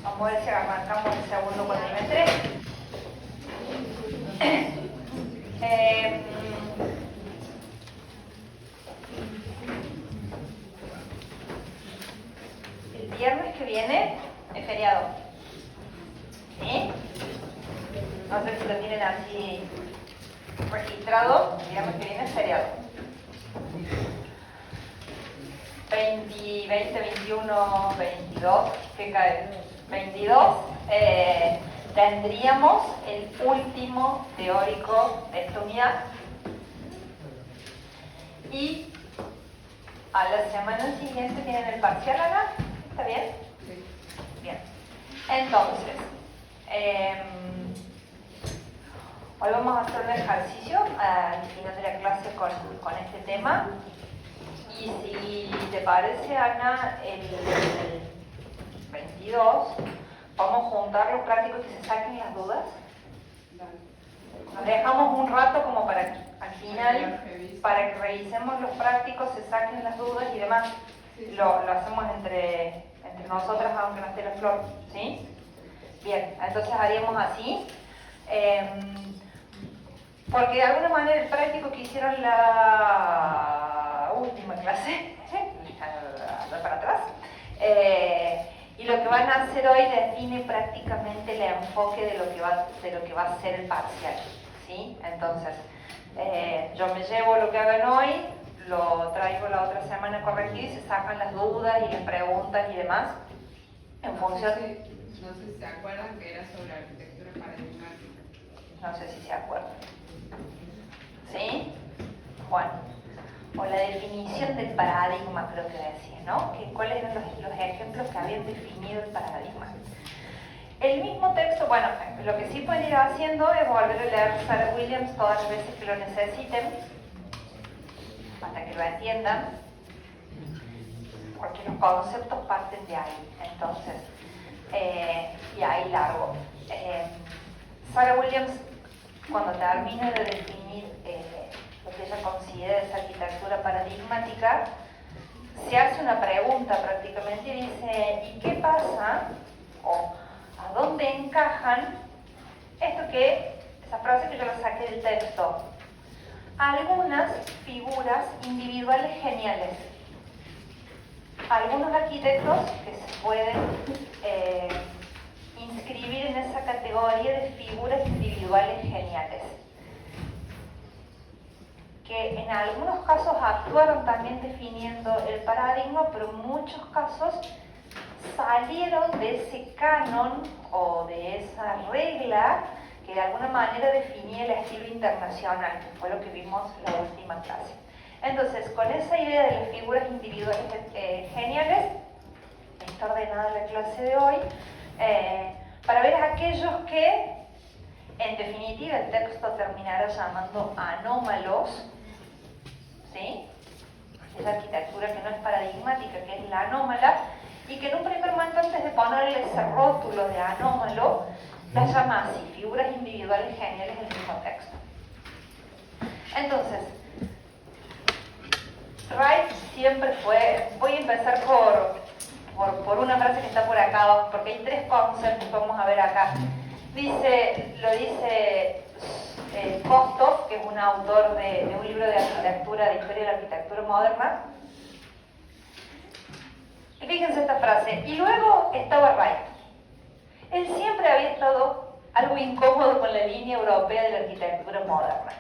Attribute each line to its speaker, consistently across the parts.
Speaker 1: Vamos a ver si arrancamos el segundo cuatrimestre. El viernes que viene es feriado. ¿Sí? No sé si lo tienen así registrado. El viernes que viene es feriado. 20, 21, 22, ¿qué cae? 22, tendríamos el último teórico de esta unidad. Y a la semana siguiente tienen el parcial, Ana. ¿Está bien?
Speaker 2: Sí.
Speaker 1: Bien. Entonces, hoy vamos a hacer un ejercicio al final de la clase con este tema. Y si te parece, Ana, el 22, vamos a juntar los prácticos y que se saquen las dudas. Nos dejamos un rato como para al final, para que revisemos los prácticos, se saquen las dudas y demás. Lo hacemos entre nosotras, aunque no esté la Flor, ¿sí? Bien, entonces haríamos así. Porque de alguna manera el práctico que hicieron la última clase, para atrás, y lo que van a hacer hoy define prácticamente el enfoque de lo que va a ser el parcial, ¿sí? Entonces, yo me llevo lo que hagan hoy, lo traigo la otra semana corregido y se sacan las dudas y las preguntas y demás en función.
Speaker 2: No sé si se acuerdan que era sobre arquitectura paradigmática.
Speaker 1: No sé si se acuerdan. ¿Sí? Bueno, o la definición del paradigma, creo que decía, ¿no? ¿Cuáles eran los ejemplos que habían definido el paradigma? El mismo texto, bueno, lo que sí pueden ir haciendo es volver a leer Sarah Williams todas las veces que lo necesiten, hasta que lo entiendan, porque los conceptos parten de ahí. Entonces, y ahí largo. Sarah Williams, cuando termina de definir lo que ella considera esa arquitectura paradigmática, se hace una pregunta prácticamente y dice, ¿y qué pasa? O ¿a dónde encajan esa frase que yo la saqué del texto? Algunas figuras individuales geniales. Algunos arquitectos que se pueden inscribir en esa categoría de figuras individuales geniales, que en algunos casos actuaron también definiendo el paradigma, pero en muchos casos salieron de ese canon o de esa regla que de alguna manera definía el estilo internacional, que fue lo que vimos en la última clase. Entonces, con esa idea de las figuras individuales geniales, está ordenada la clase de hoy, para ver aquellos que, en definitiva, el texto terminará llamando anómalos, ¿sí? Esa arquitectura que no es paradigmática, que es la anómala, y que en un primer momento, antes de ponerle ese rótulo de anómalo, la llama así, figuras individuales geniales en el mismo texto. Entonces, Wright siempre fue, voy a empezar por una frase que está por acá abajo, porque hay tres conceptos que vamos a ver acá. Lo dice Kostov, que es un autor de un libro de arquitectura, de historia de la arquitectura moderna. Y fíjense esta frase. Y luego estaba Wright. Él siempre había estado algo incómodo con la línea europea de la arquitectura moderna,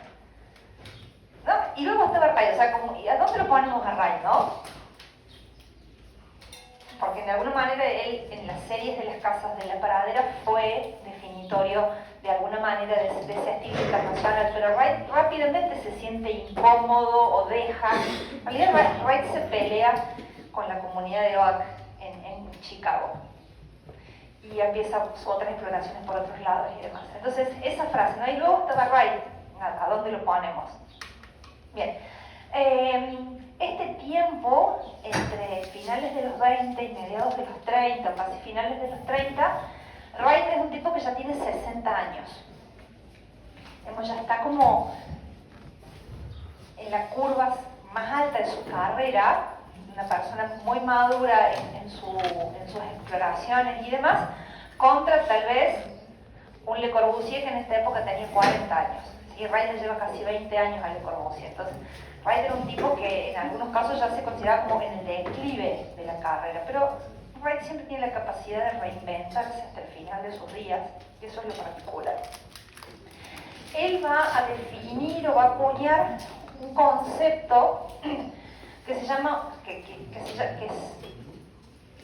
Speaker 1: ¿no? Y luego estaba Wright, o sea, ¿y a dónde lo ponemos a Wright, no? Porque de alguna manera él, en las series de las casas de la Pradera, fue definitorio de alguna manera de ese estilo internacional, pero Wright rápidamente se siente incómodo o deja. En realidad Wright se pelea con la comunidad de Oak en Chicago y empieza otras exploraciones por otros lados y demás. Entonces, esa frase, ¿no? Y luego estaba Wright, ¿a dónde lo ponemos? Bien. Este tiempo, entre finales de los 20 y mediados de los 30, casi finales de los 30, Wright es un tipo que ya tiene 60 años. Ya está como en las curvas más altas de su carrera, una persona muy madura en sus exploraciones y demás, contra tal vez un Le Corbusier que en esta época tenía 40 años. Y Wright le lleva casi 20 años a Le Corbusier. Entonces, Wright era un tipo que en algunos casos ya se consideraba como en el declive de la carrera, pero Wright siempre tiene la capacidad de reinventarse hasta el final de sus días, y eso es lo particular. Él va a definir o va a acuñar un concepto que se llama, que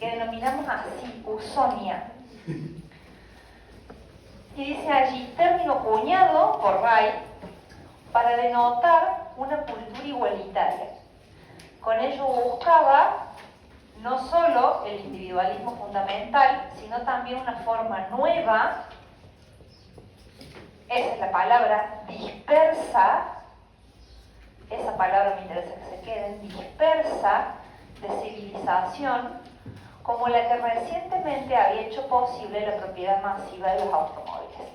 Speaker 1: denominamos así, usonia. Y dice allí, término acuñado por Wright para denotar una cultura igualitaria. Con ello buscaba no solo el individualismo fundamental, sino también una forma nueva, esa es la palabra, dispersa, esa palabra me interesa que se queden, dispersa, de civilización, como la que recientemente había hecho posible la propiedad masiva de los automóviles.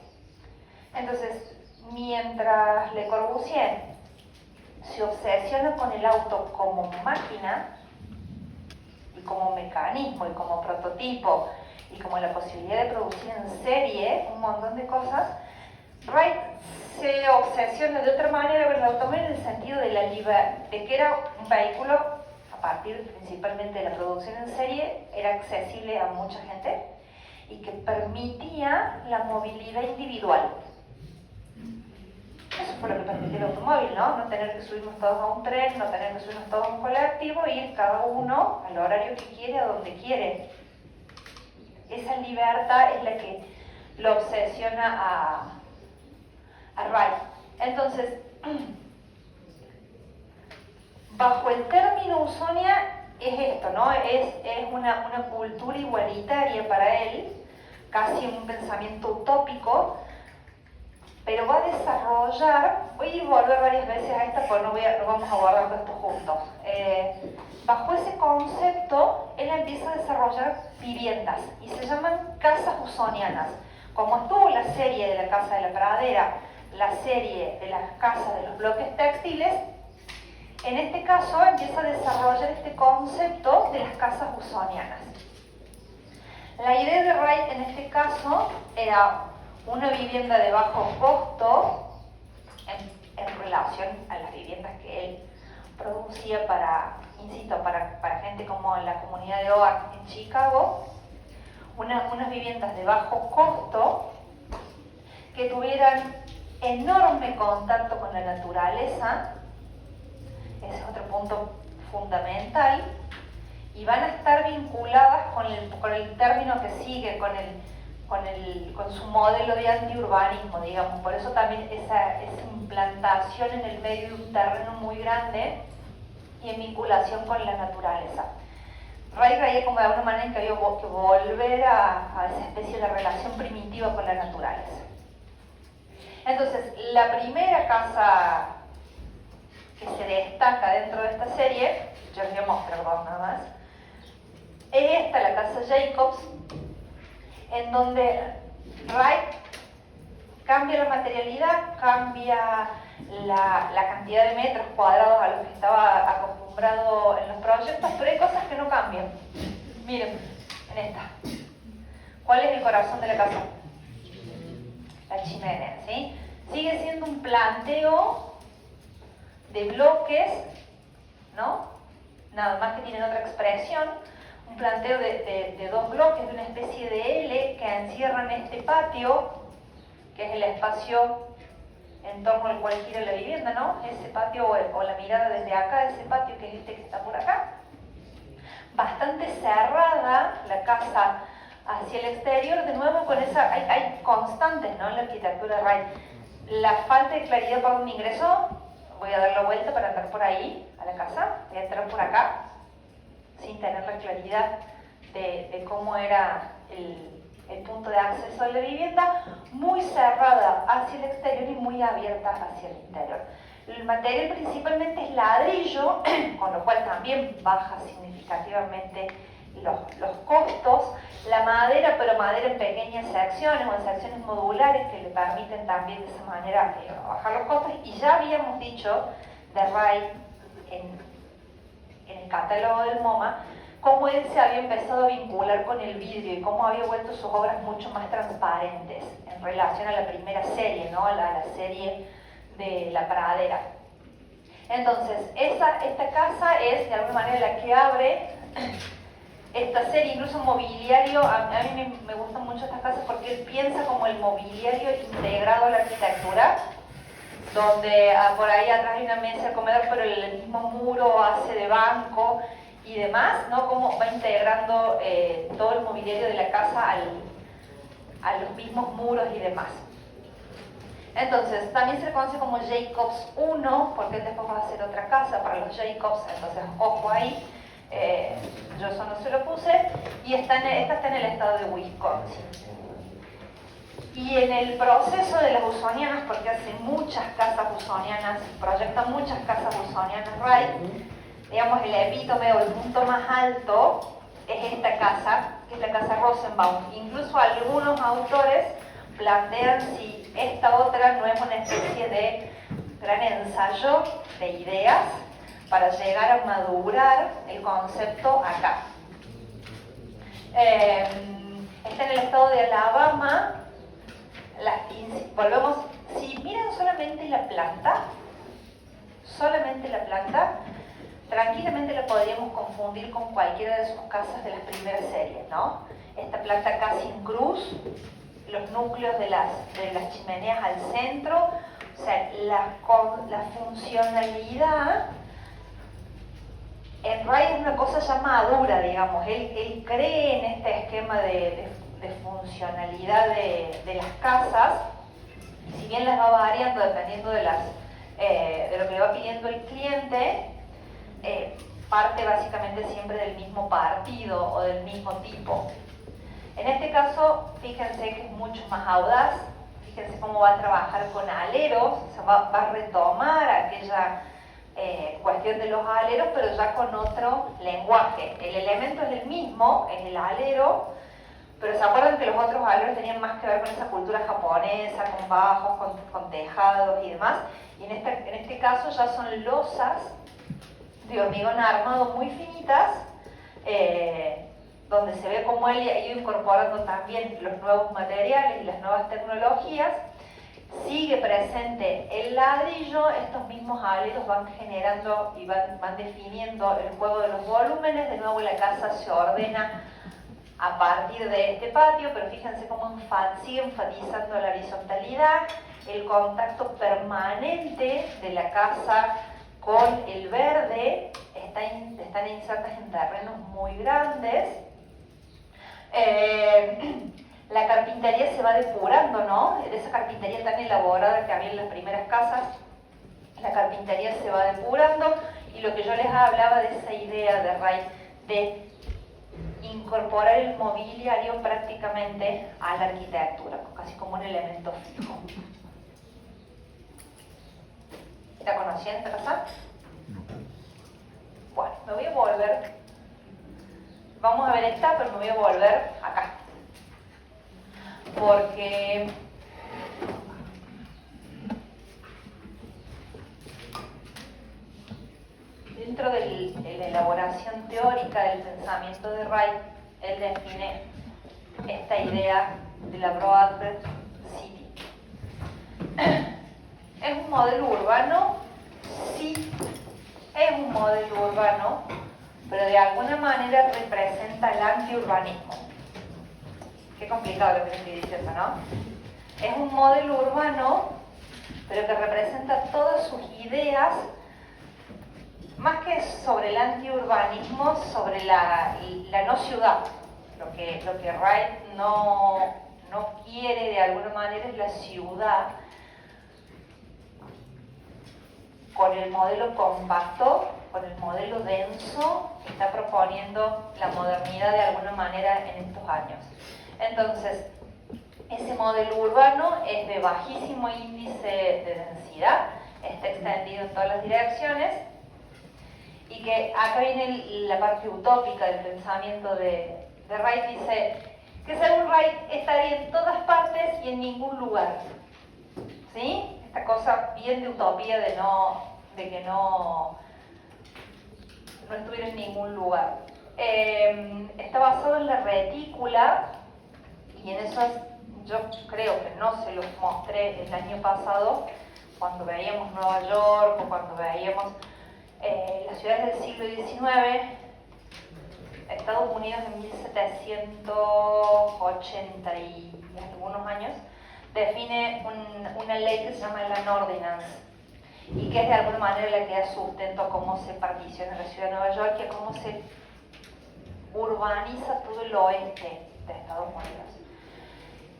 Speaker 1: Entonces, mientras Le Corbusier se obsesiona con el auto como máquina, y como mecanismo, y como prototipo, y como la posibilidad de producir en serie un montón de cosas, Wright se obsesiona de otra manera con el automóvil en el sentido de la libertad, de que era un vehículo, a partir principalmente de la producción en serie, era accesible a mucha gente y que permitía la movilidad individual. Eso fue lo que permitió el automóvil, ¿no? No tener que subirnos todos a un tren, no tener que subirnos todos a un colectivo, ir cada uno al horario que quiere, a donde quiere. Esa libertad es la que lo obsesiona a Wright. Entonces, bajo el término usonia es esto, ¿no? Es una cultura igualitaria para él, casi un pensamiento utópico, pero va a desarrollar, voy a volver varias veces a esta, porque no vamos a abordar todo esto juntos. Bajo ese concepto, él empieza a desarrollar viviendas, y se llaman casas usonianas. Como estuvo la serie de la Casa de la Pradera, la serie de las casas de los bloques textiles, en este caso empieza a desarrollar este concepto de las casas usonianas. La idea de Wright en este caso era una vivienda de bajo costo en relación a las viviendas que él producía para, insisto, para gente como en la comunidad de Oak en Chicago, unas viviendas de bajo costo que tuvieran enorme contacto con la naturaleza, ese es otro punto fundamental, y van a estar vinculadas con el término que sigue, con su modelo de antiurbanismo, digamos. Por eso también esa implantación en el medio de un terreno muy grande y en vinculación con la naturaleza. Wright creía como de alguna manera que había que volver a esa especie de relación primitiva con la naturaleza. Entonces, la primera casa que se destaca dentro de esta serie, yo les voy a mostrar dos nada más, es esta, la casa Jacobs, en donde Wright cambia la materialidad, cambia la cantidad de metros cuadrados a los que estaba acostumbrado en los proyectos, pero hay cosas que no cambian. Miren, en esta. ¿Cuál es el corazón de la casa? La chimenea, ¿sí? Sigue siendo un planteo de bloques, ¿no? Nada más que tienen otra expresión, un planteo de dos bloques, de una especie de L que encierran este patio, que es el espacio en torno al cual gira la vivienda, ¿no? Ese patio o la mirada desde acá, ese patio que es este que está por acá. Bastante cerrada la casa hacia el exterior, de nuevo con esa, hay constantes, ¿no? En la arquitectura de Wright. La falta de claridad para un ingreso, voy a dar la vuelta para entrar por ahí a la casa, voy a entrar por acá, sin tener la claridad de cómo era el punto de acceso a la vivienda, muy cerrada hacia el exterior y muy abierta hacia el interior. El material principalmente es ladrillo, con lo cual también baja significativamente los costos. La madera, pero madera en pequeñas secciones o en secciones modulares que le permiten también de esa manera bajar los costos. Y ya habíamos dicho de Wright en el catálogo del MoMA cómo él se había empezado a vincular con el vidrio y cómo había vuelto sus obras mucho más transparentes en relación a la primera serie, ¿no? a la serie de La Pradera. Entonces, esta casa es de alguna manera la que abre esta serie, incluso mobiliario. A mí me gustan mucho estas casas porque él piensa como el mobiliario integrado a la arquitectura, donde por ahí atrás hay una mesa de comedor, pero el mismo muro hace de banco y demás, ¿no? Cómo va integrando todo el mobiliario de la casa a los mismos muros y demás. Entonces, también se le conoce como Jacobs 1, porque después va a hacer otra casa para los Jacobs, entonces ojo ahí, yo eso no se lo puse, y esta está en el estado de Wisconsin. Y en el proceso de las usonianas, porque hace muchas casas usonianas, proyecta muchas casas usonianas, Wright, digamos el epítome o el punto más alto es esta casa, que es la casa Rosenbaum. Incluso algunos autores plantean si esta otra no es una especie de gran ensayo de ideas para llegar a madurar el concepto acá. Está en el estado de Alabama. Volvemos, si miran solamente la planta, tranquilamente la podríamos confundir con cualquiera de sus casas de las primeras series, ¿no? Esta planta casi en cruz, los núcleos de las chimeneas al centro, o sea, la funcionalidad en Wright es una cosa ya madura, digamos. Él cree en este esquema de funcionalidad de las casas, si bien las va variando dependiendo de lo que le va pidiendo el cliente, parte básicamente siempre del mismo partido o del mismo tipo. En este caso, fíjense que es mucho más audaz, fíjense cómo va a trabajar con aleros, o sea, va a retomar aquella cuestión de los aleros, pero ya con otro lenguaje. El elemento es el mismo, es el alero, pero se acuerdan que los otros aleros tenían más que ver con esa cultura japonesa, con bajos, con tejados y demás, y en este caso ya son losas de hormigón armado muy finitas, donde se ve cómo él ha ido incorporando también los nuevos materiales y las nuevas tecnologías. Sigue presente el ladrillo, estos mismos aleros van generando y van definiendo el juego de los volúmenes. De nuevo la casa se ordena a partir de este patio, pero fíjense cómo sigue enfatizando la horizontalidad, el contacto permanente de la casa con el verde, están insertas en terrenos muy grandes. La carpintería se va depurando, ¿no? De esa carpintería tan elaborada que había en las primeras casas, la carpintería se va depurando, y lo que yo les hablaba de esa idea de Wright de incorporar el mobiliario prácticamente a la arquitectura, casi como un elemento fijo. ¿La conocían esta casa? Bueno, me voy a volver. Vamos a ver esta, pero me voy a volver acá. Porque dentro de la elaboración teórica del pensamiento de Wright, él define esta idea de la Broadway City. ¿Es un modelo urbano? Sí, es un modelo urbano, pero de alguna manera representa el antiurbanismo. Qué complicado lo que estoy diciendo, ¿no? Es un modelo urbano, pero que representa todas sus ideas, más que sobre el antiurbanismo, sobre la no ciudad. Lo que Wright no quiere de alguna manera es la ciudad con el modelo compacto, con el modelo denso que está proponiendo la modernidad de alguna manera en estos años. Entonces, ese modelo urbano es de bajísimo índice de densidad, está extendido en todas las direcciones, y que acá viene la parte utópica del pensamiento de Wright. Dice que según Wright estaría en todas partes y en ningún lugar. ¿Sí? Esta cosa bien de utopía de que no estuviera en ningún lugar. está basado en la retícula, y en eso yo creo que no se los mostré el año pasado, cuando veíamos Nueva York o cuando veíamos las ciudades del siglo XIX. Estados Unidos en 1780 y algunos años define una ley que se llama la Ordinance, y que es de alguna manera la que da sustento a cómo se particiona la ciudad de Nueva York y a cómo se urbaniza todo el oeste de Estados Unidos.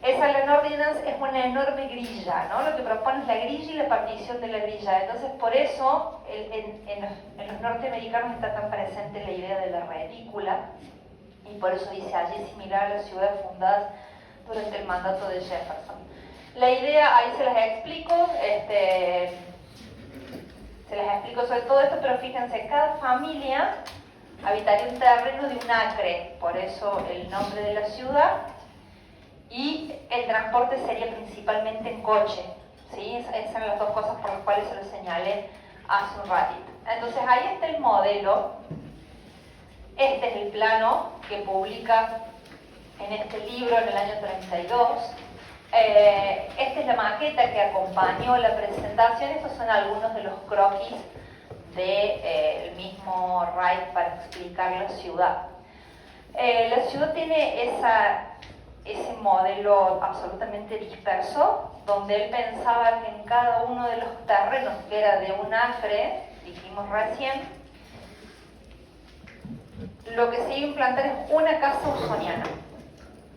Speaker 1: Esa Land Ordinance es una enorme grilla, ¿no? Lo que propone es la grilla y la partición de la grilla. Entonces, por eso, en los norteamericanos está tan presente la idea de la retícula, y por eso dice allí similar a las ciudades fundadas durante el mandato de Jefferson. La idea, ahí se las explico, sobre todo esto, pero fíjense, cada familia habitaría un terreno de un acre, por eso el nombre de la ciudad. Y el transporte sería principalmente en coche, ¿sí? Esas son las dos cosas por las cuales se lo señalé hace un ratito. Entonces ahí está el modelo, este es el plano que publica en este libro en el año 32. Esta es la maqueta que acompañó la presentación. Estos son algunos de los croquis del mismo Wright para explicar la ciudad. La ciudad tiene ese modelo absolutamente disperso, donde él pensaba que en cada uno de los terrenos, que era de un acre, dijimos recién, lo que se iba a implantar es una casa usoniana.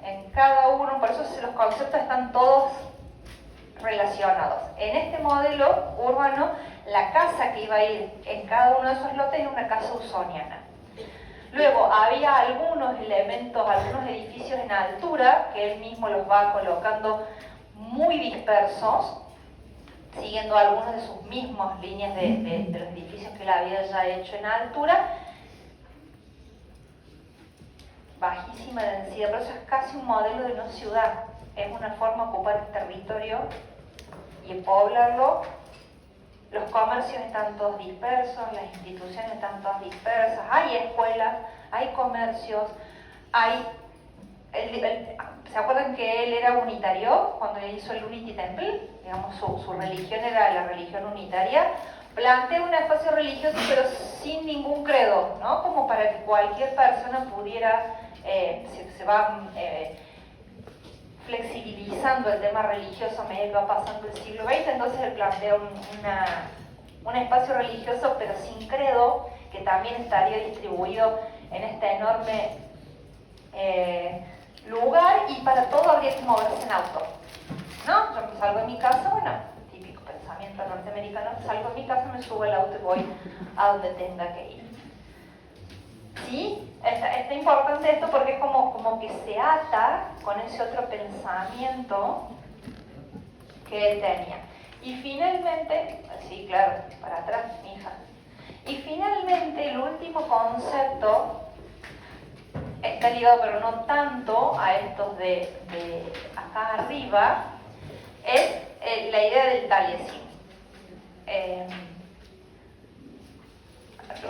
Speaker 1: En cada uno, por eso los conceptos están todos relacionados. En este modelo urbano, la casa que iba a ir en cada uno de esos lotes era una casa usoniana. Luego había algunos elementos, algunos edificios en altura, que él mismo los va colocando muy dispersos, siguiendo algunas de sus mismas líneas de los edificios que él había ya hecho en altura. Bajísima densidad, pero eso es casi un modelo de no ciudad. Es una forma de ocupar el territorio y poblarlo. Los comercios están todos dispersos, las instituciones están todas dispersas, hay escuelas, hay comercios, ¿se acuerdan que él era unitario cuando hizo el Unity Temple? Digamos, su religión era la religión unitaria. Plantea un espacio religioso pero sin ningún credo, ¿no? Como para que cualquier persona pudiera, se va flexibilizando el tema religioso a medida que va pasando el siglo XX. Entonces él plantea un espacio religioso pero sin credo, que también estaría distribuido en este enorme lugar, y para todo habría que moverse en auto, ¿no? Yo me salgo de mi casa, bueno, típico pensamiento norteamericano, salgo de mi casa, me subo al auto y voy a donde tenga que ir. ¿Sí? Está importante esto porque es como que se ata con ese otro pensamiento que él tenía. Y finalmente, sí, claro, para atrás, mi hija. Y finalmente, el último concepto está ligado, pero no tanto a estos de acá arriba, es la idea del taliesin.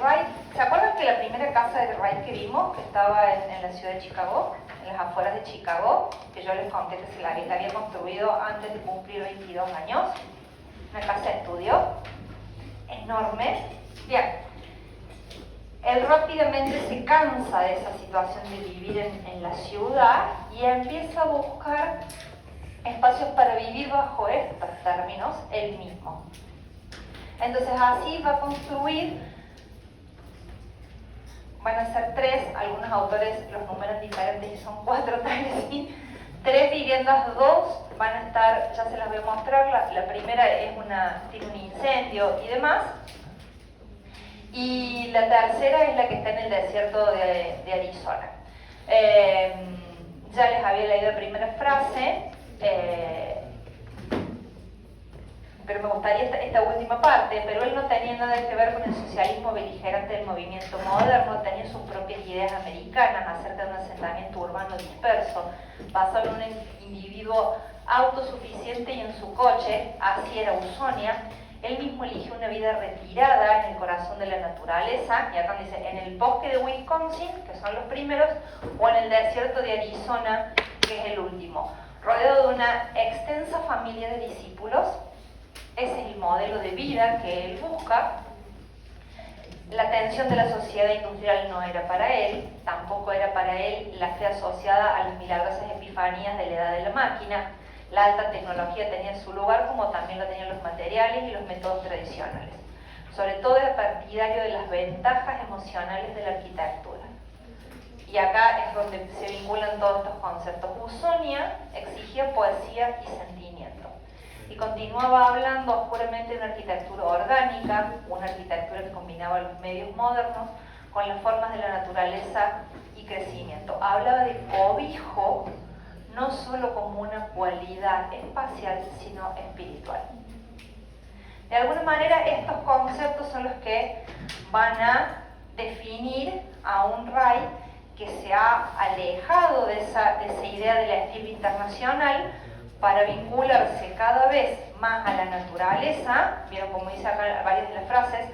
Speaker 1: Wright, ¿se acuerdan que la primera casa de Wright que vimos, que estaba en la ciudad de Chicago, en las afueras de Chicago, que yo les conté que se la había construido antes de cumplir 22 años? Una casa de estudio enorme. Bien, él rápidamente se cansa de esa situación de vivir en la ciudad y empieza a buscar espacios para vivir bajo estos términos él mismo. Entonces así va a construir, van a ser 3, algunos autores los numeran diferentes y son 4 tales, 3 viviendas, 2 van a estar, ya se las voy a mostrar, la primera tiene un incendio y demás, y la tercera es la que está en el desierto de Arizona. Ya les había leído la primera frase, pero me gustaría esta última parte. Pero él no tenía nada que ver con el socialismo beligerante del movimiento moderno, tenía sus propias ideas americanas acerca de un asentamiento urbano disperso, basado en un individuo autosuficiente y en su coche. Así era Usonia, Él mismo eligió una vida retirada en el corazón de la naturaleza, y acá dice, en el bosque de Wisconsin, que son los primeros, o en el desierto de Arizona, que es el último, rodeado de una extensa familia de discípulos. Ese es el modelo de vida que él busca. La atención de la sociedad industrial no era para él, tampoco era para él la fe asociada a las milagrosas epifanías de la edad de la máquina. La alta tecnología tenía su lugar, como también lo tenían los materiales y los métodos tradicionales. Sobre todo era partidario de las ventajas emocionales de la arquitectura. Y acá es donde se vinculan todos estos conceptos. Usonia exigía poesía y sentimiento. Y continuaba hablando oscuramente de una arquitectura orgánica, una arquitectura que combinaba los medios modernos con las formas de la naturaleza y crecimiento. Hablaba de cobijo, no solo como una cualidad espacial, sino espiritual. De alguna manera, estos conceptos son los que van a definir a un Ray que se ha alejado de esa idea del estilo internacional para vincularse cada vez más a la naturaleza. Vieron como dice acá varias de las frases,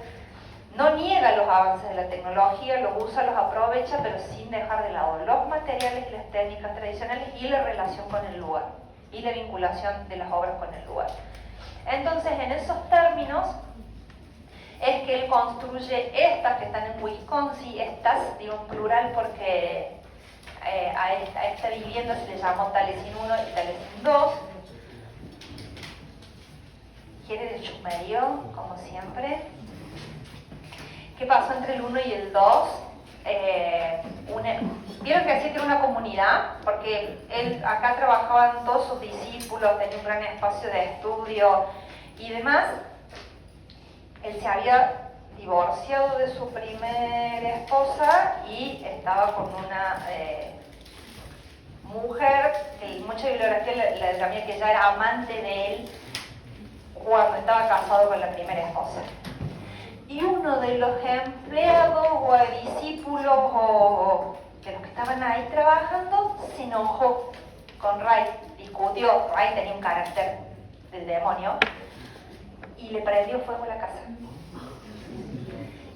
Speaker 1: no niega los avances de la tecnología, los usa, los aprovecha, pero sin dejar de lado los materiales y las técnicas tradicionales y la relación con el lugar y la vinculación de las obras con el lugar. Entonces, en esos términos es que él construye estas que están en Wisconsin, estas, digo en plural porque a esta vivienda se le llamó Talesin 1 y Talesin 2. Quiere de chumerío, como siempre. ¿Qué pasó entre el 1 y el 2? Vieron que decía que era una comunidad, porque él acá trabajaban todos sus discípulos, tenía un gran espacio de estudio y demás. Él se había divorciado de su primera esposa y estaba con una mujer que mucha bibliografía le llamaba que ya era amante de él cuando estaba casado con la primera esposa. Y uno de los empleados o discípulos o de los que estaban ahí trabajando se enojó con Ray, discutió. Ray tenía un carácter del demonio y le prendió fuego a la casa.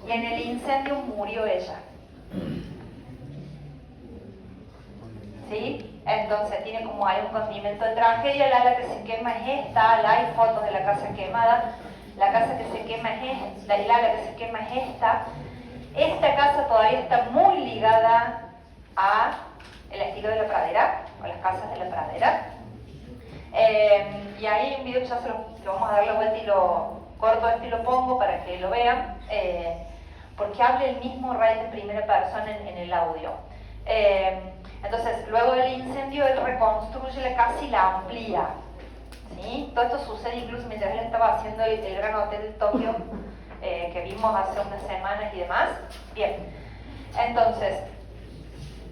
Speaker 1: Y en el incendio murió ella. ¿Sí? Entonces tiene como hay un condimento de tragedia. La ala que se quema es esta, hay fotos de la casa quemada. La casa que se quema es esta, y la ala que se quema es esta. Esta casa todavía está muy ligada a el estilo de la pradera, o las casas de la pradera. Y ahí un video que ya se lo vamos a dar la vuelta y lo corto esto y lo pongo para que lo vean, porque habla el mismo Ray de primera persona en el audio. Entonces, luego del incendio, él reconstruye la casa y la amplía. ¿Sí? Todo esto sucede incluso mientras él estaba haciendo el Gran Hotel de Tokio, que vimos hace unas semanas y demás. Bien, entonces,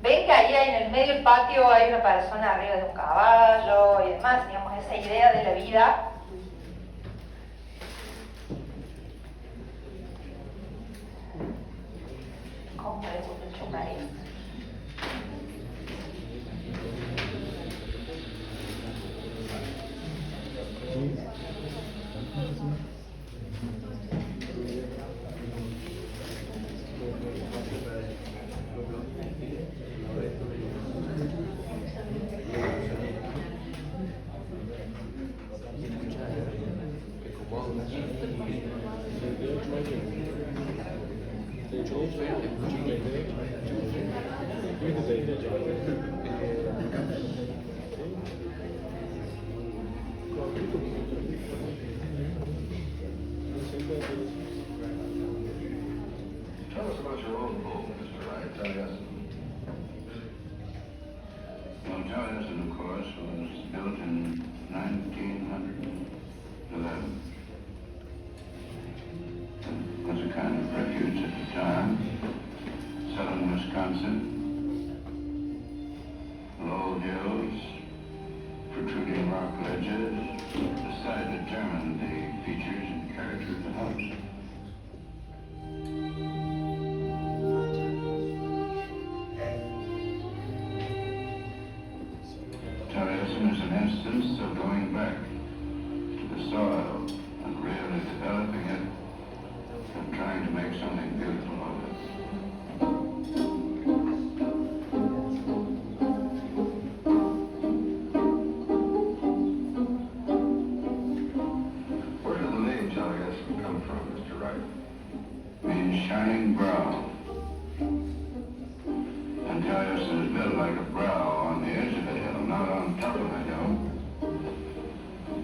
Speaker 1: ven que ahí en el medio del patio hay una persona arriba de un caballo y demás, digamos, esa idea de la vida. ¿Cómo es el chumarín?
Speaker 3: Tell us about your own home, Mr. Wright. Taliesin.
Speaker 4: Well, Taliesin, of course, was built in 1911. It was a kind of refuge at the time. Southern Wisconsin. Low hills, protruding rock ledges decided to determine the features and character of the house. Taliesin is an instance of going back to the soil and really developing it and trying to make something beautiful of it.
Speaker 3: Where did the name Taliesin come from, Mr. Wright?
Speaker 4: Means shining brow. And Taliesin is built like a brow on the edge of a hill, not on top of a hill.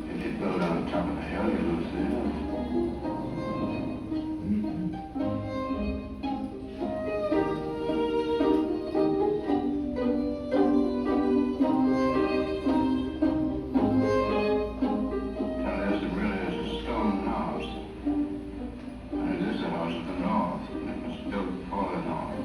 Speaker 4: If you build on top of a hill, you lose the hill. Taliesin really is a stone house. And it is a house of the North, and it was built for the North.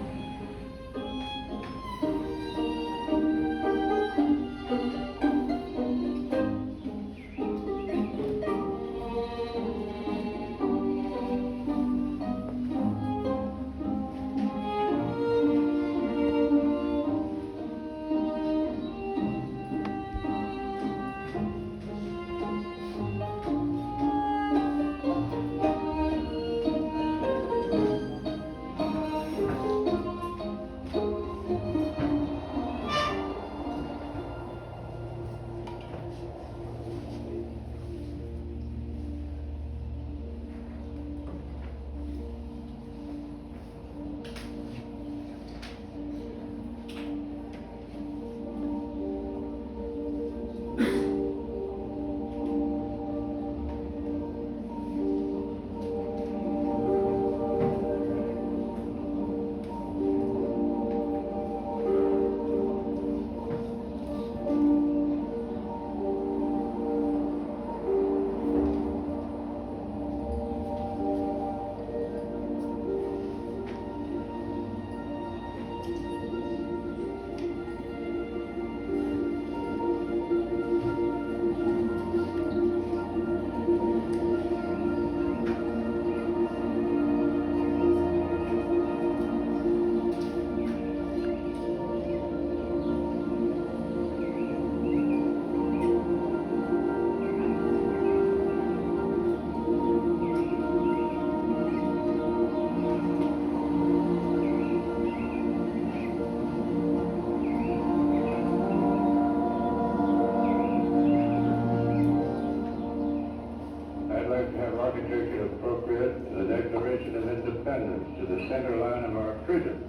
Speaker 4: I'd like to have architecture appropriate to the Declaration of Independence, to the center line of our freedom.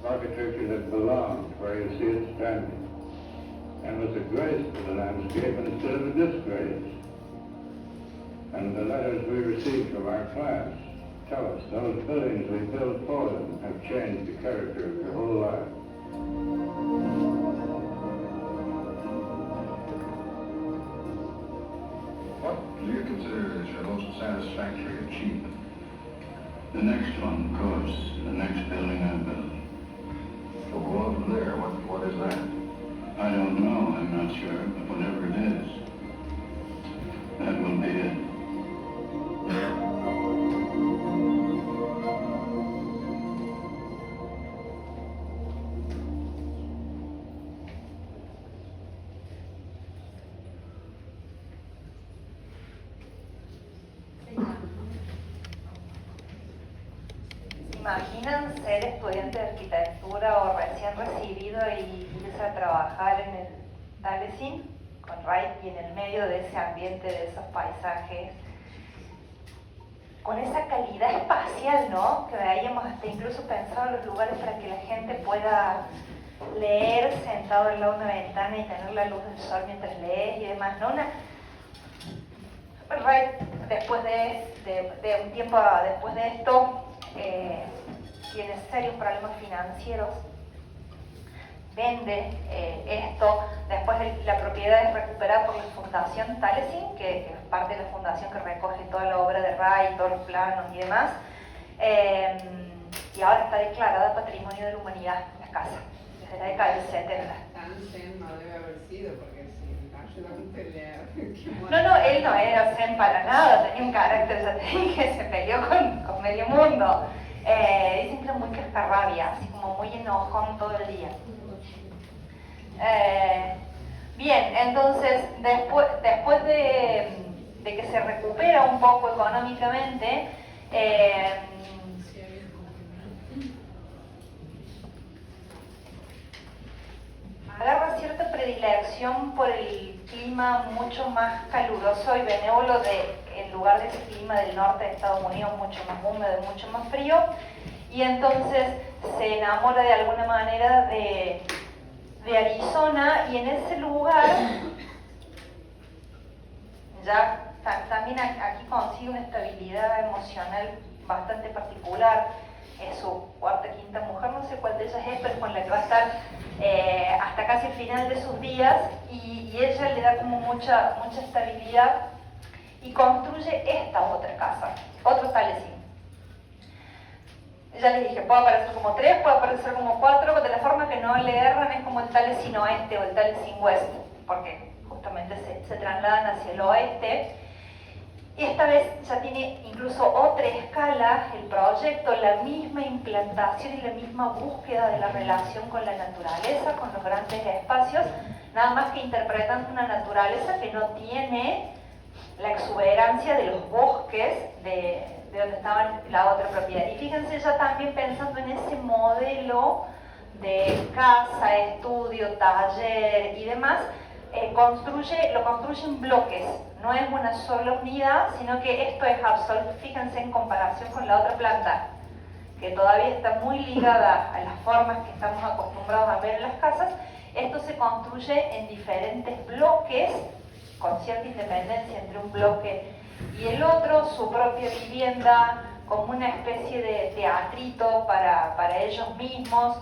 Speaker 4: Architecture that belongs where you see it standing, and with a grace to the landscape instead of a disgrace. And the letters we received from our class tell us those buildings we built for them have changed the character of your whole life.
Speaker 3: What do you consider as your most satisfactory achievement?
Speaker 4: The next one, of course, the next building I built.
Speaker 3: So go on from there. What is that?
Speaker 4: I don't know, I'm not sure, but whatever it is, that will be it.
Speaker 1: ¿Se imaginan ser estudiante de arquitectura o recién recibido y irse a trabajar en el Taliesin con Wright y en el medio de ese ambiente, de esos paisajes, con esa calidad espacial, ¿no? Que habíamos hasta incluso pensado los lugares para que la gente pueda leer sentado al lado de una ventana y tener la luz del sol mientras lees y demás, ¿no? Wright, después de un tiempo después de esto, tiene serios problemas financieros, vende esto, después la propiedad es recuperada por la Fundación Taliesin, que es parte de la fundación que recoge toda la obra de Wright, todos los planos y demás, y ahora está declarada Patrimonio de la Humanidad la casa, desde la década del 70.
Speaker 2: Tan zen no debe haber sido, porque si el ayudante le...
Speaker 1: No, él no era zen para nada, tenía un carácter, ya te dije, se peleó con medio mundo. Dicen que era muy cascarrabia, así como muy enojón todo el día. Bien, entonces después de de que se recupera un poco económicamente, agarra cierta predilección por el clima mucho más caluroso y benévolo en lugar de ese clima del norte de Estados Unidos, mucho más húmedo, mucho más frío, y entonces se enamora de alguna manera de Arizona, y en ese lugar ya también aquí consigue una estabilidad emocional bastante particular. Es su cuarta, quinta mujer, no sé cuál de ellas es, pero es con la que va a estar hasta casi el final de sus días, y ella le da como mucha estabilidad y construye esta otra casa, otro Taliesin. Ya les dije, puede aparecer como 3, puede aparecer como 4, de la forma que no le erran es como el Taliesin oeste o el Taliesin west, porque justamente se trasladan hacia el oeste. Y esta vez ya tiene incluso otra escala el proyecto, la misma implantación y la misma búsqueda de la relación con la naturaleza, con los grandes espacios, nada más que interpretando una naturaleza que no tiene la exuberancia de los bosques de donde estaba la otra propiedad. Y fíjense, ya también pensando en ese modelo de casa, estudio, taller y demás, lo construye en bloques, no es una sola unidad, sino que esto es absoluto. Fíjense en comparación con la otra planta, que todavía está muy ligada a las formas que estamos acostumbrados a ver en las casas. Esto se construye en diferentes bloques, con cierta independencia entre un bloque y el otro, su propia vivienda, como una especie de teatrito para ellos mismos.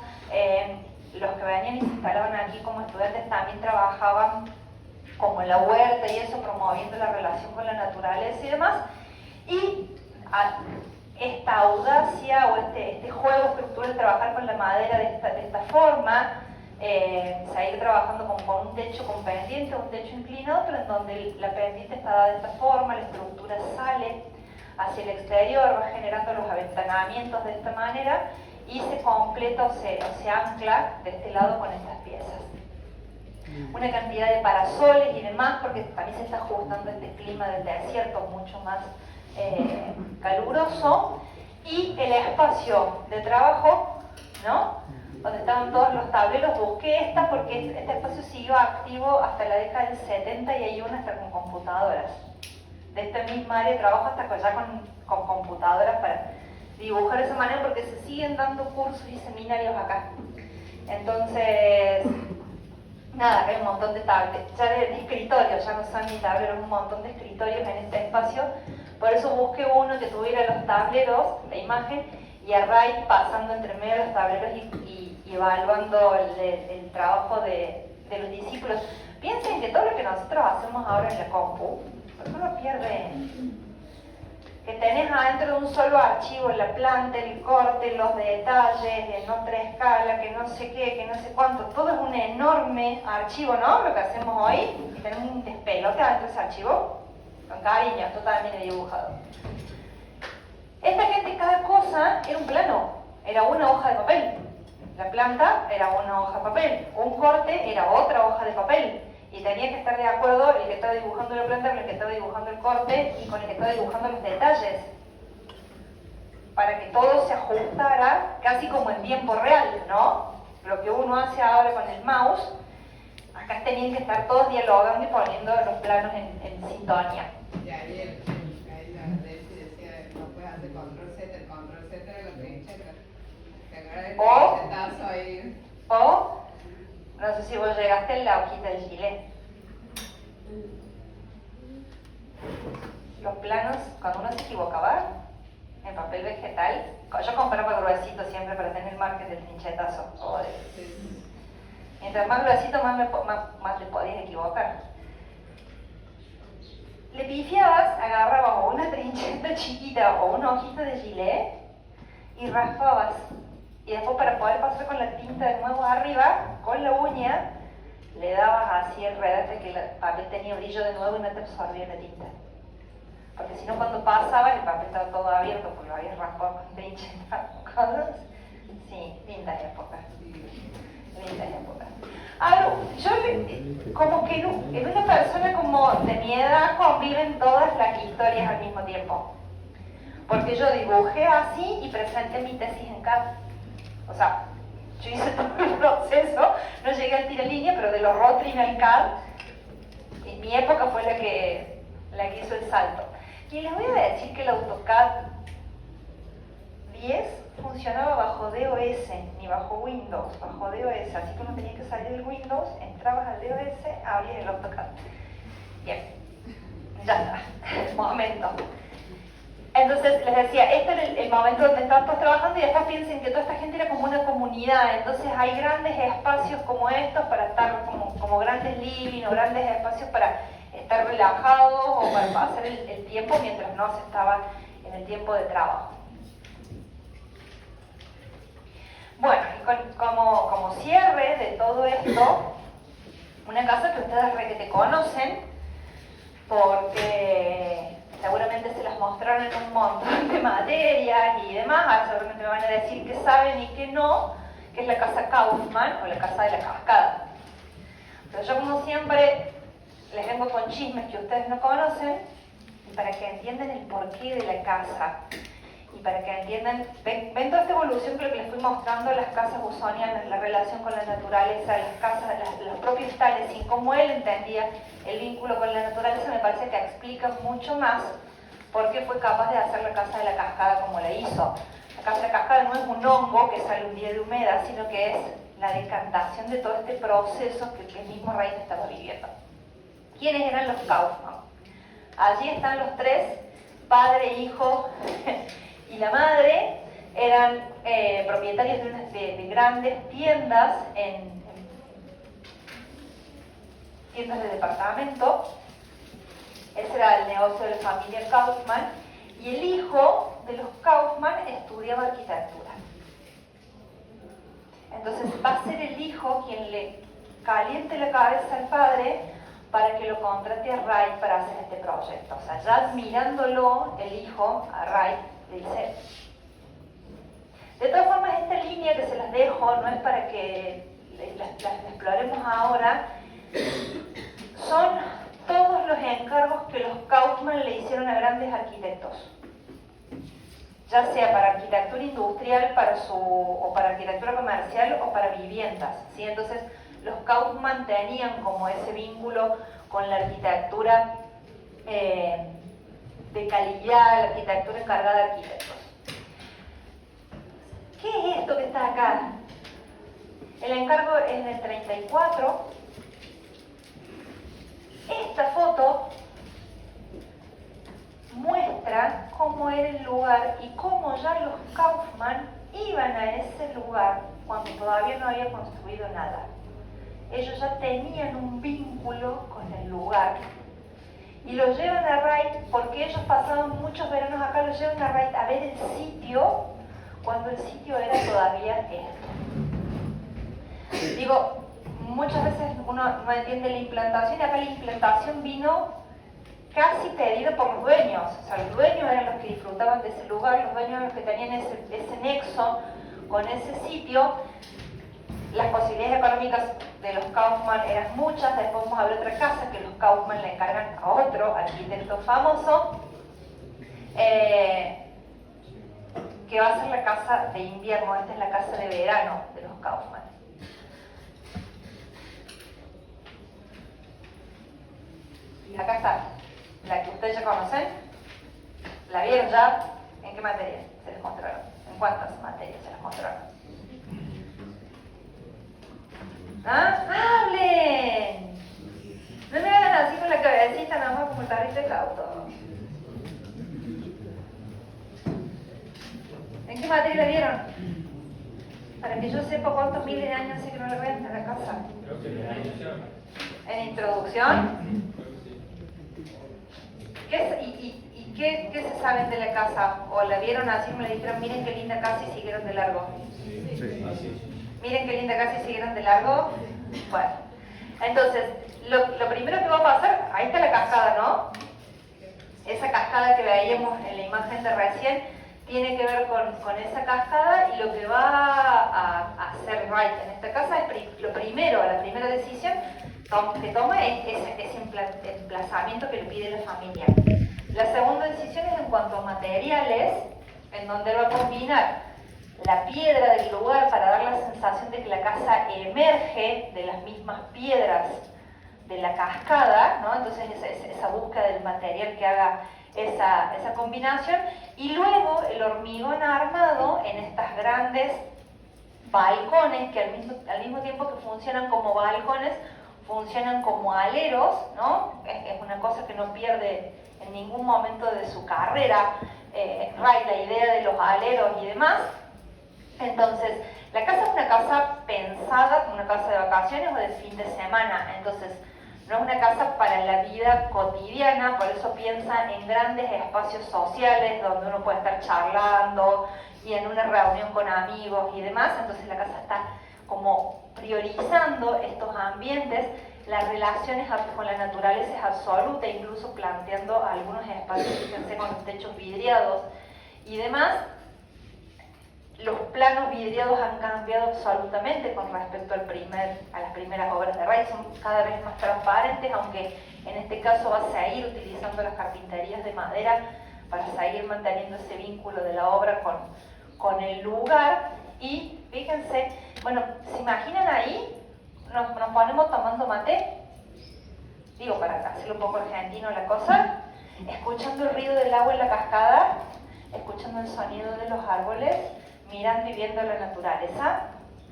Speaker 1: Los que venían y se instalaban aquí como estudiantes también trabajaban como la huerta y eso, promoviendo la relación con la naturaleza y demás. Y esta audacia o este juego estructural de trabajar con la madera de esta forma, seguir trabajando con un techo con pendiente, un techo inclinado, pero en donde la pendiente está dada de esta forma, la estructura sale hacia el exterior, va generando los aventanamientos de esta manera, y se completa o se ancla de este lado con estas piezas. Una cantidad de parasoles y demás, porque también se está ajustando este clima del desierto mucho más caluroso, y el espacio de trabajo, ¿no?, donde estaban todos los tableros. Busqué esta porque este espacio siguió activo hasta la década del 70 y hay una hasta con computadoras. De esta misma área de trabajo hasta ya con computadoras para dibujar de esa manera, porque se siguen dando cursos y seminarios acá. Entonces, nada, hay un montón de tableros, ya de escritorios, ya no son ni tableros, un montón de escritorios en este espacio. Por eso busqué uno que tuviera los tableros, la imagen, y a Ray pasando entre medio de los tableros y evaluando el trabajo de los discípulos. Piensen que todo lo que nosotros hacemos ahora en la compu, no lo pierden. Que tenés adentro de un solo archivo la planta, el corte, los detalles, en otra escala, que no sé qué, que no sé cuánto, todo es un enorme archivo, ¿no? Lo que hacemos hoy, y tenemos un despelote adentro de ese archivo, con cariño, totalmente dibujado. Esta gente, cada cosa era un plano, era una hoja de papel. La planta era una hoja de papel, un corte era otra hoja de papel. Y tenía que estar de acuerdo el que estaba dibujando la planta con el que estaba dibujando el corte y con el que estaba dibujando los detalles, para que todo se ajustara casi como en tiempo real, ¿no? Lo que uno hace ahora con el mouse, acá tenían que estar todos dialogando y poniendo los planos en sintonía.
Speaker 2: Y ahí la Delphi decía, no puedes hacer control Z era la trincheta. Te agarras el trinchetazo ahí.
Speaker 1: O no sé si vos llegaste en la hojita del gilet. Los planos, cuando uno se equivocaba, en papel vegetal, yo compraba gruesito siempre para tener marcas del trinchetazo. Mientras más gruesito, más te podías equivocar. Le pifiabas, agarrabas o una trincheta chiquita o una hojita de gilet y raspabas. Y después, para poder pasar con la tinta de nuevo arriba, con la uña, le dabas así el redete que el papel tenía brillo de nuevo y no te absorbía la tinta. Porque si no, cuando pasaba, el papel estaba todo abierto porque lo habías raspado con trincheta. Sí, lindas épocas. Lindas épocas. Como que en una persona como de mi edad conviven todas las historias al mismo tiempo. Porque yo dibujé así y presenté mi tesis en CAD. O sea, yo hice todo el proceso, no llegué al tiralínea, pero de los Rotring al CAD, y mi época fue la que hizo el salto. Y les voy a decir que el AutoCAD 10 funcionaba bajo DOS, ni bajo Windows, bajo DOS. Así que uno tenía que salir del Windows, entrabas al DOS, abrías el AutoCAD. Bien, ya está, momento. Entonces les decía, este era el momento donde estaban todos trabajando y después piensen que toda esta gente era como una comunidad. Entonces hay grandes espacios como estos para estar como grandes living o grandes espacios para estar relajados o para pasar el tiempo mientras no se estaba en el tiempo de trabajo. Bueno, y como cierre de todo esto, una casa que ustedes requete conocen, porque seguramente se las mostraron en un montón de materias y demás, seguramente me van a decir que saben y que no, que es la casa Kaufman o la casa de la cascada. Pero yo como siempre les vengo con chismes que ustedes no conocen, y para que entiendan el porqué de la casa. Y para que entiendan, ven toda esta evolución que les fui mostrando, las casas usonianas, la relación con la naturaleza, las casas, los propios tales, y cómo él entendía el vínculo con la naturaleza, me parece que explica mucho más por qué fue capaz de hacer la casa de la cascada como la hizo. La casa de la cascada no es un hongo que sale un día de humedad, sino que es la decantación de todo este proceso que el mismo Reich estaba viviendo. ¿Quiénes eran los Kaufman? Allí están los tres, padre, hijo y la madre. Eran propietarios de grandes tiendas, tiendas de departamento. Ese era el negocio de la familia Kaufman. Y el hijo de los Kaufman estudiaba arquitectura. Entonces va a ser el hijo quien le caliente la cabeza al padre para que lo contrate a Wright para hacer este proyecto. O sea, ya admirándolo, el hijo a Wright le dice. De todas formas, esta línea que se las dejo no es para que la exploremos ahora, son todos los encargos que los Kaufman le hicieron a grandes arquitectos, ya sea para arquitectura industrial, o para arquitectura comercial o para viviendas, ¿sí? Entonces los Kaufman tenían como ese vínculo con la arquitectura de calidad, la arquitectura encargada de arquitectos. ¿Qué es esto que está acá? El encargo es del 34. Esta foto muestra cómo era el lugar y cómo ya los Kaufman iban a ese lugar cuando todavía no había construido nada. Ellos ya tenían un vínculo con el lugar y lo llevan a Wright porque ellos pasaban muchos veranos acá, lo llevan a Wright a ver el sitio cuando el sitio era todavía esto. Digo, muchas veces uno no entiende la implantación y acá la implantación vino casi pedida por los dueños. O sea, los dueños eran los que disfrutaban de ese lugar, los dueños eran los que tenían ese nexo con ese sitio. Las posibilidades económicas de los Kaufman eran muchas. Después vamos a ver otra casa que los Kaufman le encargan a otro arquitecto famoso, que va a ser la casa de invierno. Esta es la casa de verano de los Kaufman. Y acá está, la que ustedes ya conocen. ¿La vieron ya? ¿En qué materia se les mostraron? ¿En cuántas materias se les mostraron? ¿Ah? ¡Hablen! No me hagan así con la cabecita nada más como el carrito del auto. ¿En qué materia la vieron? Para que yo sepa cuántos miles de años hace que no le ven a la casa. ¿En introducción? ¿Qué se saben de la casa? ¿O la vieron así y me le dijeron, miren qué linda casa y siguieron de largo? Miren qué linda casa y siguieron de largo. Bueno, entonces, lo primero que va a pasar, ahí está la cascada, ¿no? Esa cascada que veíamos en la imagen de recién, tiene que ver con esa cascada, y lo que va a hacer Wright en esta casa es la primera decisión que toma es ese emplazamiento que le pide la familia. La segunda decisión es en cuanto a materiales, en donde él va a combinar la piedra del lugar para dar la sensación de que la casa emerge de las mismas piedras de la cascada, ¿no? Entonces esa búsqueda del material que haga esa combinación, y luego el hormigón armado en estas grandes balcones que al mismo tiempo que funcionan como balcones, funcionan como aleros, ¿no? Es una cosa que no pierde en ningún momento de su carrera Wright, la idea de los aleros y demás. Entonces, la casa es una casa pensada como una casa de vacaciones o de fin de semana, entonces no es una casa para la vida cotidiana, por eso piensa en grandes espacios sociales donde uno puede estar charlando y en una reunión con amigos y demás. Entonces la casa está como priorizando estos ambientes. Las relaciones con la naturaleza es absoluta, incluso planteando algunos espacios, fíjense, con los techos vidriados y demás. Los planos vidriados han cambiado absolutamente con respecto a las primeras obras de Wright, son cada vez más transparentes, aunque en este caso va a seguir utilizando las carpinterías de madera para seguir manteniendo ese vínculo de la obra con el lugar. Y fíjense, bueno, ¿se imaginan ahí? Nos ponemos tomando mate, digo, para hacerlo un poco argentino la cosa, escuchando el ruido del agua en la cascada, escuchando el sonido de los árboles, mirando y viendo la naturaleza.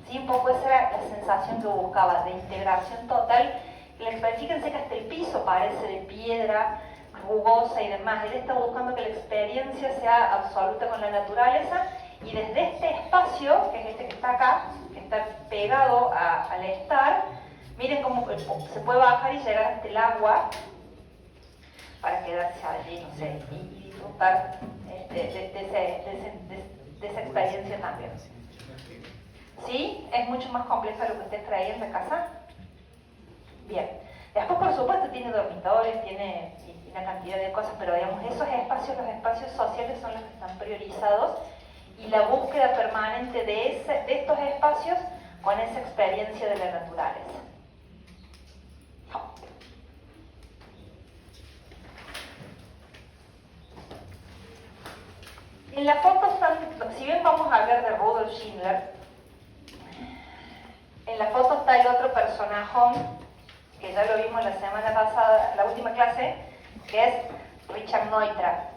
Speaker 1: Sí, un poco esa era la sensación que buscaba, de integración total. Fíjense que hasta el piso parece de piedra, rugosa y demás. Él está buscando que la experiencia sea absoluta con la naturaleza, y desde este espacio, que es este que está acá, que está pegado al estar, miren cómo se puede bajar y llegar hasta el agua para quedarse allí, no sé, y disfrutar de esa experiencia también. ¿Sí? ¿Es mucho más compleja lo que ustedes traían de casa? Bien. Después, por supuesto, tiene dormitorios, tiene una cantidad de cosas, pero digamos, esos espacios, los espacios sociales son los que están priorizados, y la búsqueda permanente de estos espacios con esa experiencia de la naturaleza. En la foto si bien vamos a hablar de Rudolf Schindler, en la foto está el otro personajón, que ya lo vimos la semana pasada, la última clase, que es Richard Neutra.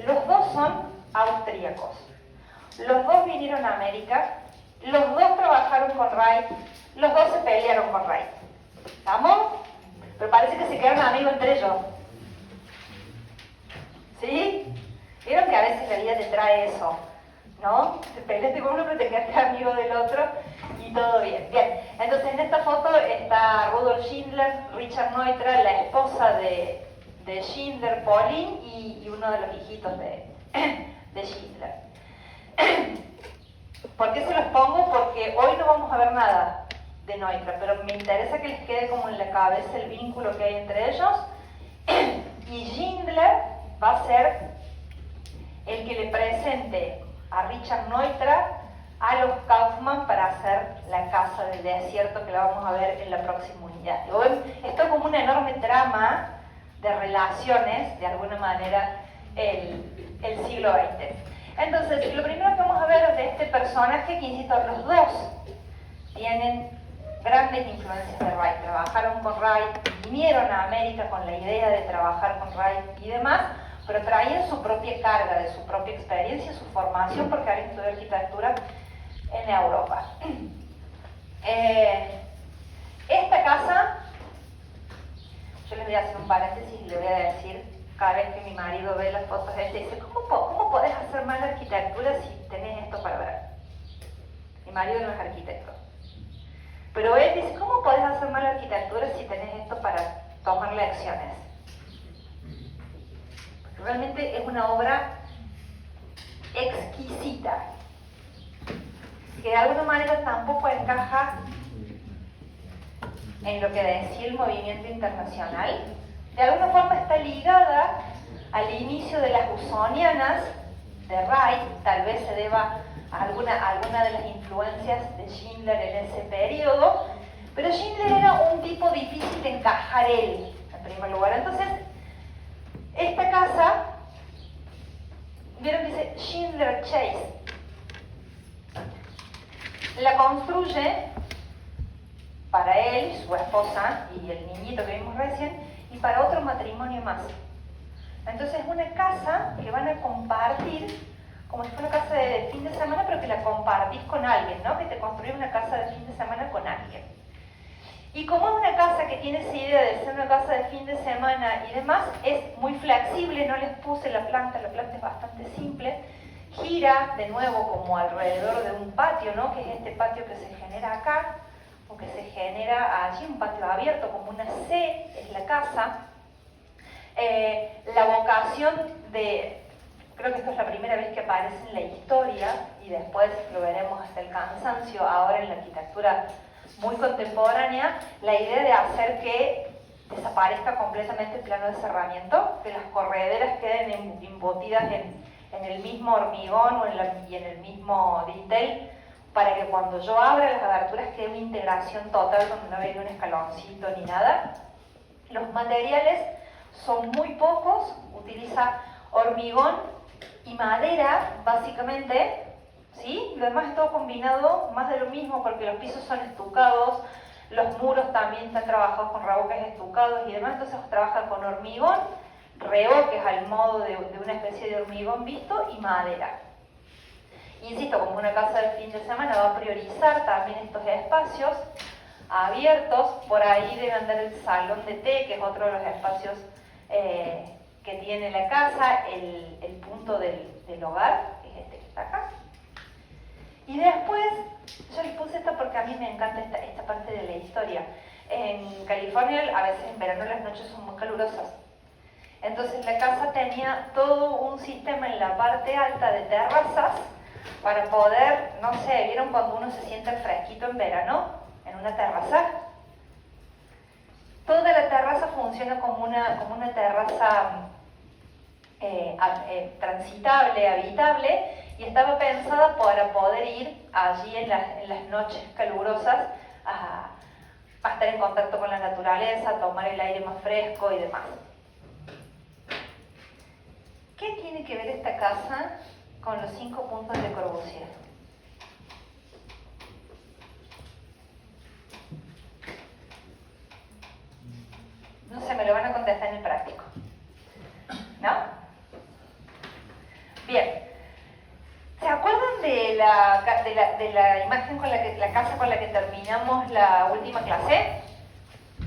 Speaker 1: Los dos son austríacos. Los dos vinieron a América, los dos trabajaron con Wright, los dos se pelearon con Wright. ¿Estamos? Pero parece que se quedaron amigos entre ellos. ¿Sí? Vieron que a veces la vida te trae eso, ¿no? Te peleaste con uno pero te quedaste amigo del otro y todo bien. Bien, entonces en esta foto está Rudolf Schindler, Richard Neutra, la esposa de Schindler, Pauline, y uno de los hijitos de Schindler. ¿Por qué se los pongo? Porque hoy no vamos a ver nada de Neutra, pero me interesa que les quede como en la cabeza el vínculo que hay entre ellos. Y Schindler va a ser el que le presente a Richard Neutra a los Kaufmann para hacer la casa del desierto, que la vamos a ver en la próxima unidad. ¿Lo ven? Esto es como una enorme trama de relaciones, de alguna manera, el siglo XX. Entonces, lo primero que vamos a ver de este personaje, que insisto, los dos tienen grandes influencias de Wright, trabajaron con Wright, vinieron a América con la idea de trabajar con Wright y demás, pero traían su propia carga, de su propia experiencia, su formación, porque habían estudiado arquitectura en Europa. Esta casa, yo les voy a hacer un paréntesis y le voy a decir, cada vez que mi marido ve las fotos, él dice, ¿cómo podés hacer mala arquitectura si tenés esto para ver? Mi marido no es arquitecto. Pero él dice, ¿cómo podés hacer mala arquitectura si tenés esto para tomar lecciones? Porque realmente es una obra exquisita, que de alguna manera tampoco encaja en lo que decía el movimiento internacional. De alguna forma está ligada al inicio de las usonianas, de Reich, tal vez se deba a alguna de las influencias de Schindler en ese periodo, pero Schindler era un tipo difícil de encajar él, en primer lugar. Entonces, esta casa, vieron que dice Schindler Chase, la construye para él, su esposa y el niñito que vimos recién, y para otro matrimonio más. Entonces es una casa que van a compartir, como si fuera una casa de fin de semana, pero que la compartís con alguien, ¿no? Que te construís una casa de fin de semana con alguien. Y como es una casa que tiene esa idea de ser una casa de fin de semana y demás, es muy flexible, no les puse la planta es bastante simple, gira de nuevo como alrededor de un patio, ¿no? Que es este patio que se genera acá, o que se genera allí, un patio abierto como una C, es la casa. La vocación de, creo que esto es la primera vez que aparece en la historia, y después lo veremos hasta el cansancio, ahora en la arquitectura muy contemporánea, la idea de hacer que desaparezca completamente el plano de cerramiento, que las correderas queden embotidas en el mismo hormigón y en el mismo dintel, para que cuando yo abra las aberturas quede una integración total, donde no venga un escaloncito ni nada. Los materiales son muy pocos, utiliza hormigón y madera básicamente, ¿sí? Lo demás es todo combinado, más de lo mismo, porque los pisos son estucados, los muros también están trabajados con revoques estucados y demás, entonces trabaja con hormigón, revoques al modo de una especie de hormigón visto y madera. Insisto, como una casa de fin de semana va a priorizar también estos espacios abiertos. Por ahí debe andar el salón de té, que es otro de los espacios que tiene la casa, el punto del hogar, que es este que está acá. Y después, yo les puse esto porque a mí me encanta esta parte de la historia. En California, a veces en verano las noches son muy calurosas. Entonces la casa tenía todo un sistema en la parte alta de terrazas para poder, no sé, ¿vieron cuando uno se siente fresquito en verano? En una terraza. Toda la terraza funciona como una terraza transitable, habitable, y estaba pensada para poder ir allí en las noches calurosas a estar en contacto con la naturaleza, a tomar el aire más fresco y demás. ¿Qué tiene que ver esta casa con los 5 puntos de Corbusier? No sé, me lo van a contestar en el práctico. ¿No? Bien. ¿Se acuerdan de la imagen con la casa con la que terminamos la última clase?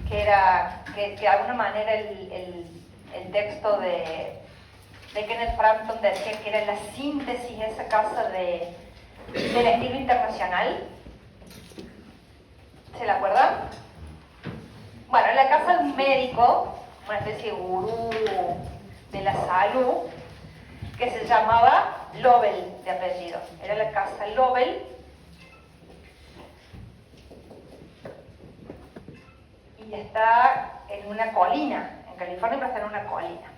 Speaker 1: Que era, que de alguna manera el texto de Kenneth Frampton decía que era la síntesis de esa casa del estilo internacional. ¿Se la acuerdan? Bueno, en la casa de un médico, una especie de gurú de la salud, que se llamaba Lovell de apellido. Era la casa Lovell. Y está en una colina, en California, pero está en una colina.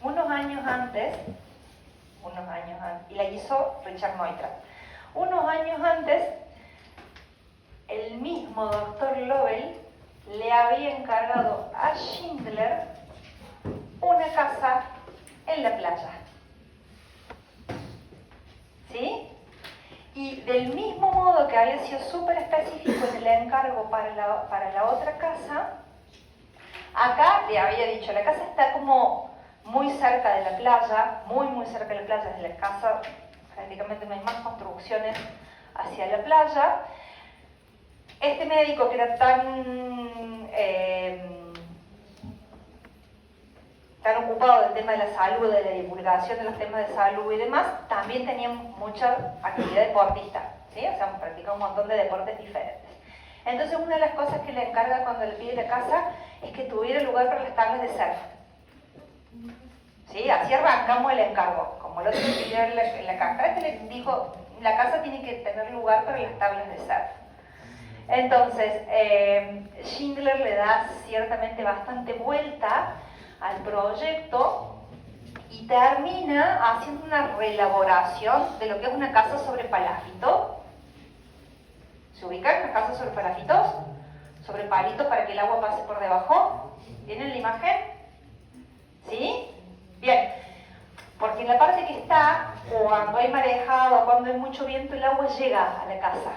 Speaker 1: Unos años antes, y la hizo Richard Neutra. Unos años antes, el mismo doctor Lovell le había encargado a Schindler una casa en la playa. ¿Sí? Y del mismo modo que había sido súper específico en el encargo para la otra casa, acá le había dicho, la casa está como muy cerca de la playa, muy cerca de la playa, desde la casa prácticamente no hay más construcciones hacia la playa. Este médico que era tan ocupado del tema de la salud, de la divulgación de los temas de salud y demás, también tenía mucha actividad deportista, ¿sí? O sea, practicaba un montón de deportes diferentes. Entonces, una de las cosas que le encarga cuando le pide la casa es que tuviera lugar para las tablas de surf. ¿Sí? Así arrancamos el encargo. Como el otro le pidió en la casa, este le dijo, la casa tiene que tener lugar para las tablas de surf. Entonces, Schindler le da ciertamente bastante vuelta al proyecto y termina haciendo una reelaboración de lo que es una casa sobre palafito. ¿Se ubican las casas sobre palafitos? Sobre palitos para que el agua pase por debajo. ¿Tienen la imagen? ¿Sí? Bien. Porque en la parte que está, cuando hay marejada o cuando hay mucho viento, el agua llega a la casa.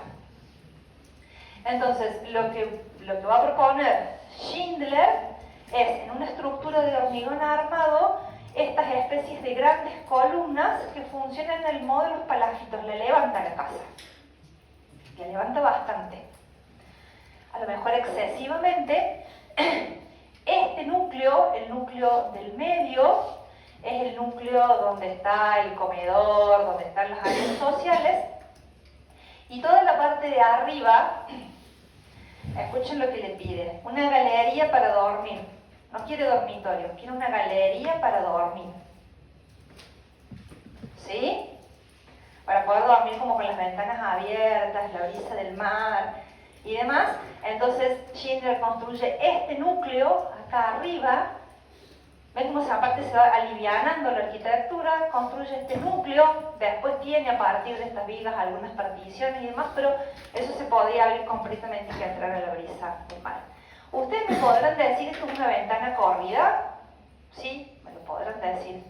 Speaker 1: Entonces, lo que va a proponer Schindler es, en una estructura de hormigón armado, estas especies de grandes columnas que funcionan en el modo de los palafitos. Le levanta la casa. La levanta bastante. A lo mejor excesivamente. Este núcleo, el núcleo del medio, es el núcleo donde está el comedor, donde están las áreas sociales. Y toda la parte de arriba, escuchen lo que le pide, una galería para dormir. No quiere dormitorio, quiere una galería para dormir. ¿Sí? Para poder dormir como con las ventanas abiertas, la brisa del mar y demás. Entonces Schindler construye este núcleo acá arriba. ¿Ven cómo aparte se va alivianando la arquitectura? Construye este núcleo, después tiene a partir de estas vigas algunas particiones y demás, pero eso se podía abrir completamente y que entrar a la brisa del mar. ¿Ustedes me podrán decir esto es una ventana corrida? Sí, me lo podrán decir.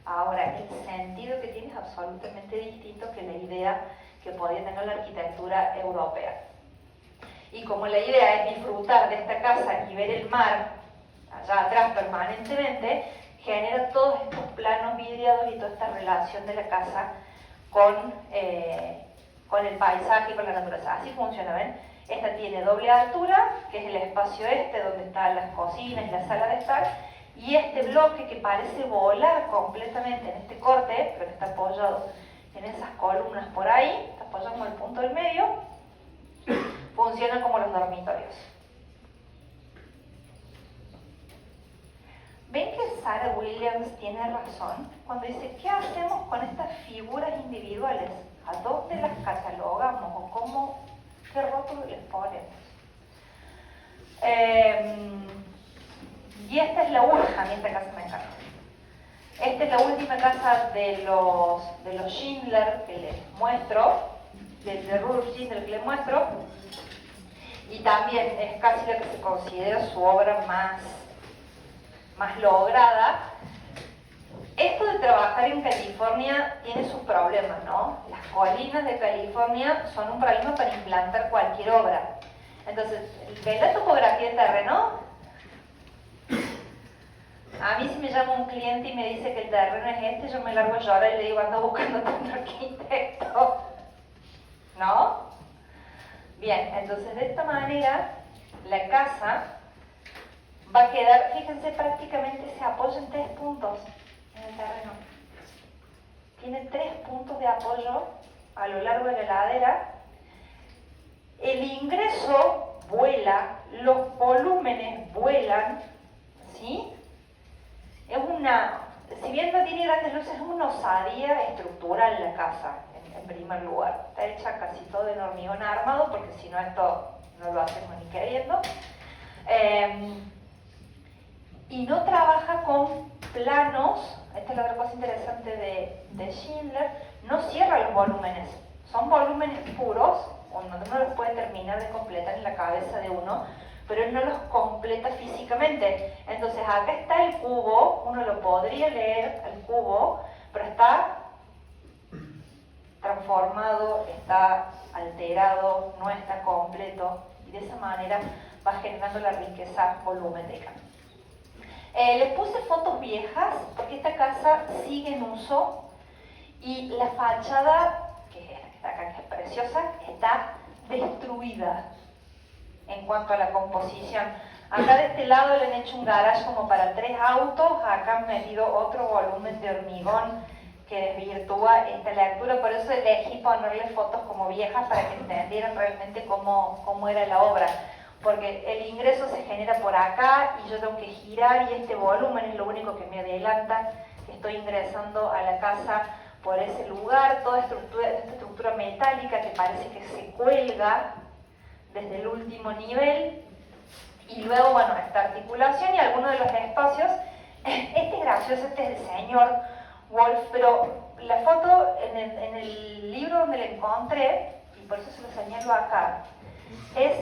Speaker 1: Ahora, el sentido que tiene es absolutamente distinto que la idea que podía tener la arquitectura europea. Y como la idea es disfrutar de esta casa y ver el mar allá atrás permanentemente, genera todos estos planos vidriados y toda esta relación de la casa con el paisaje y con la naturaleza. Así funciona, ¿ven? Esta tiene doble altura, que es el espacio este donde están las cocinas y la sala de estar, y este bloque que parece volar completamente en este corte, pero que está apoyado en esas columnas por ahí, está apoyado en el punto del medio, funciona como los dormitorios. ¿Ven que Sarah Williams tiene razón cuando dice qué hacemos con estas figuras individuales? ¿A dónde las catalogamos o qué rótulo les ponemos? Y esta es la última, a mí esta casa me encanta. Esta es la última casa de los Schindler que les muestro, de Rudolf Schindler que les muestro, y también es casi la que se considera su obra más lograda. Esto de trabajar en California tiene sus problemas, ¿no? Las colinas de California son un problema para implantar cualquier obra. Entonces, ¿ven la topografía de terreno? A mí si me llama un cliente y me dice que el terreno es este, yo me largo a llorar y le digo, ando buscando tanto arquitecto. ¿No? Bien, entonces de esta manera la casa va a quedar, fíjense, prácticamente se apoya en 3 puntos en el terreno. Tiene 3 puntos de apoyo a lo largo de la ladera. El ingreso vuela, los volúmenes vuelan, ¿sí? Es si bien no tiene grandes luces, es una osadía estructural la casa, en primer lugar. Está hecha casi todo en hormigón armado, porque si no esto no lo hacemos ni queriendo. Y no trabaja con planos. Esta es la otra cosa interesante de Schindler. No cierra los volúmenes, son volúmenes puros, uno no los puede terminar de completar en la cabeza de uno, pero él no los completa físicamente. Entonces acá está el cubo, uno lo podría leer el cubo, pero está transformado, está alterado, no está completo, y de esa manera va generando la riqueza volumétrica. Les puse fotos viejas porque esta casa sigue en uso y la fachada, que está acá, que es preciosa, está destruida en cuanto a la composición. Acá de este lado le han hecho un garage como para 3 autos, acá han metido otro volumen de hormigón que desvirtúa esta lectura, por eso elegí ponerle fotos como viejas para que entendieran realmente cómo era la obra. Porque el ingreso se genera por acá y yo tengo que girar y este volumen es lo único que me adelanta. Estoy ingresando a la casa por ese lugar, toda esta estructura metálica que parece que se cuelga desde el último nivel. Y luego, bueno, esta articulación y algunos de los espacios Este es gracioso, este es el señor Wolf, pero la foto en el libro donde la encontré, y por eso se lo señalo acá, es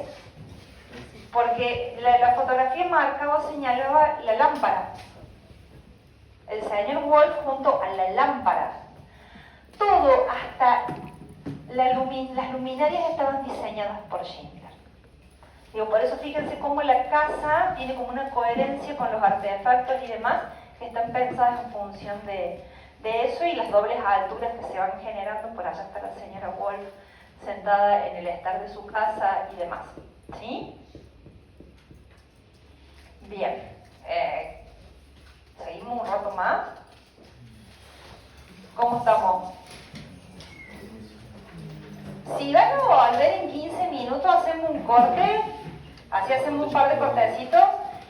Speaker 1: porque la fotografía marcaba o señalaba la lámpara. El señor Wolf junto a la lámpara. Todo, hasta las luminarias estaban diseñadas por Schindler. Digo, por eso fíjense cómo la casa tiene como una coherencia con los artefactos y demás que están pensadas en función de eso, y las dobles alturas que se van generando. Por allá está la señora Wolf sentada en el estar de su casa y demás. ¿Sí? Bien. Seguimos un rato más. ¿Cómo estamos? Si van a volver en 15 minutos, hacemos un corte, así hacemos un par de cortecitos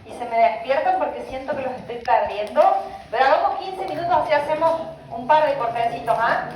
Speaker 1: y se me despiertan porque siento que los estoy perdiendo. Pero hagamos 15 minutos, así hacemos un par de cortecitos, ¿ah?